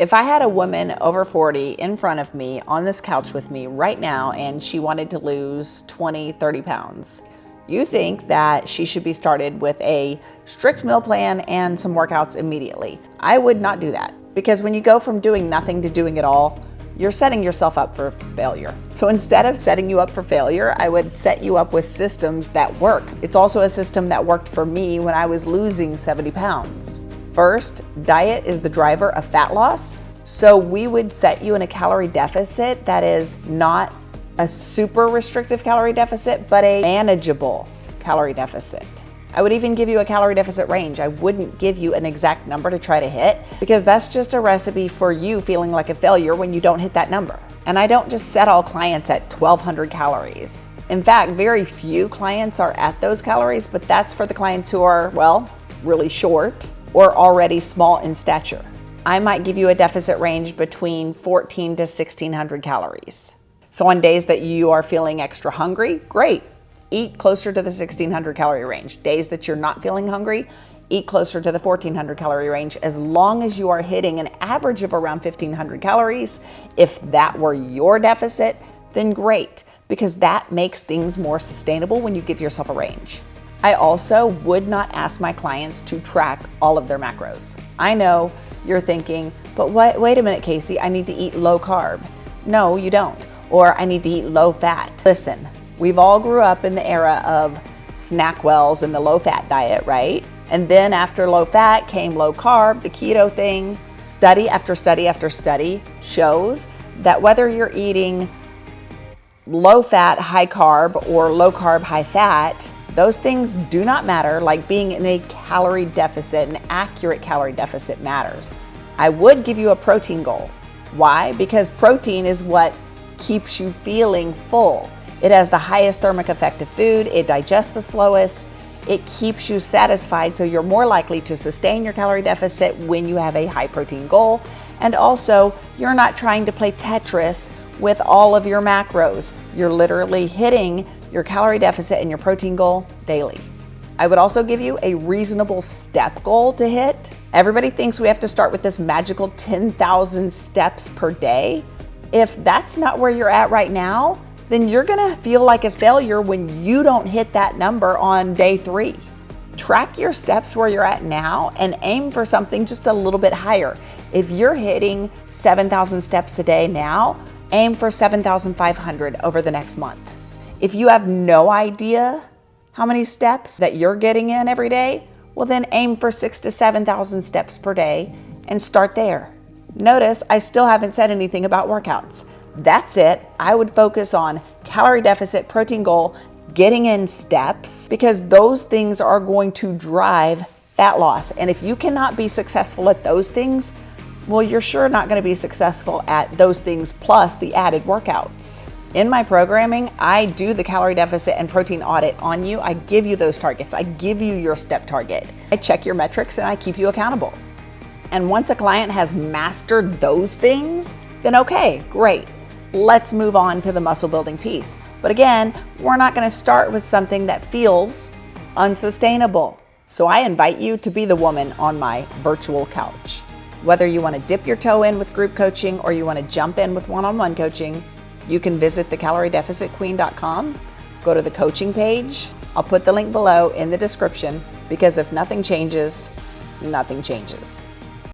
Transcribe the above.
If I had a woman over 40 in front of me on this couch with me right now and she wanted to lose 20, 30 pounds, you think that she should be started with a strict meal plan and some workouts immediately. I would not do that, because when you go from doing nothing to doing it all, you're setting yourself up for failure. So instead of setting you up for failure, I would set you up with systems that work. It's also a system that worked for me when I was losing 70 pounds. First, diet is the driver of fat loss. So we would set you in a calorie deficit that is not a super restrictive calorie deficit, but a manageable calorie deficit. I would even give you a calorie deficit range. I wouldn't give you an exact number to try to hit, because that's just a recipe for you feeling like a failure when you don't hit that number. And I don't just set all clients at 1,200 calories. In fact, very few clients are at those calories, but that's for the clients who are, well, really short or already small in stature. I might give you a deficit range between 1,400 to 1,600 calories. So on days that you are feeling extra hungry, great. Eat closer to the 1,600 calorie range. Days that you're not feeling hungry, eat closer to the 1,400 calorie range, as long as you are hitting an average of around 1,500 calories. If that were your deficit, then great, because that makes things more sustainable when you give yourself a range. I also would not ask my clients to track all of their macros. I know you're thinking, but wait a minute, Casey, I need to eat low carb. No, you don't. Or I need to eat low fat. Listen, we've all grew up in the era of SnackWells and the low fat diet, right? And then after low fat came low carb, the keto thing. Study after study after study shows that whether you're eating low fat, high carb, or low carb, high fat, those things do not matter like being in a calorie deficit. An accurate calorie deficit matters. I would give you a protein goal. Why? Because protein is what keeps you feeling full. It has the highest thermic effect of food, it digests the slowest, it keeps you satisfied, so you're more likely to sustain your calorie deficit when you have a high protein goal. And also, you're not trying to play Tetris with all of your macros. You're literally hitting your calorie deficit and your protein goal daily. I would also give you a reasonable step goal to hit. Everybody thinks we have to start with this magical 10,000 steps per day. If that's not where you're at right now, then you're gonna feel like a failure when you don't hit that number on day 3. Track your steps where you're at now and aim for something just a little bit higher. If you're hitting 7,000 steps a day now, aim for 7,500 over the next month. If you have no idea how many steps that you're getting in every day, well then aim for 6,000 to 7,000 steps per day and start there. Notice I still haven't said anything about workouts. That's it. I would focus on calorie deficit, protein goal, getting in steps, because those things are going to drive fat loss. And if you cannot be successful at those things, well, you're sure not going to be successful at those things plus the added workouts. In my programming, I do the calorie deficit and protein audit on you. I give you those targets. I give you your step target. I check your metrics and I keep you accountable. And once a client has mastered those things, then okay, great. Let's move on to the muscle building piece. But again, we're not going to start with something that feels unsustainable. So I invite you to be the woman on my virtual couch. Whether you want to dip your toe in with group coaching or you want to jump in with one-on-one coaching, you can visit thecaloriedeficitqueen.com, go to the coaching page. I'll put the link below in the description, because if nothing changes, nothing changes.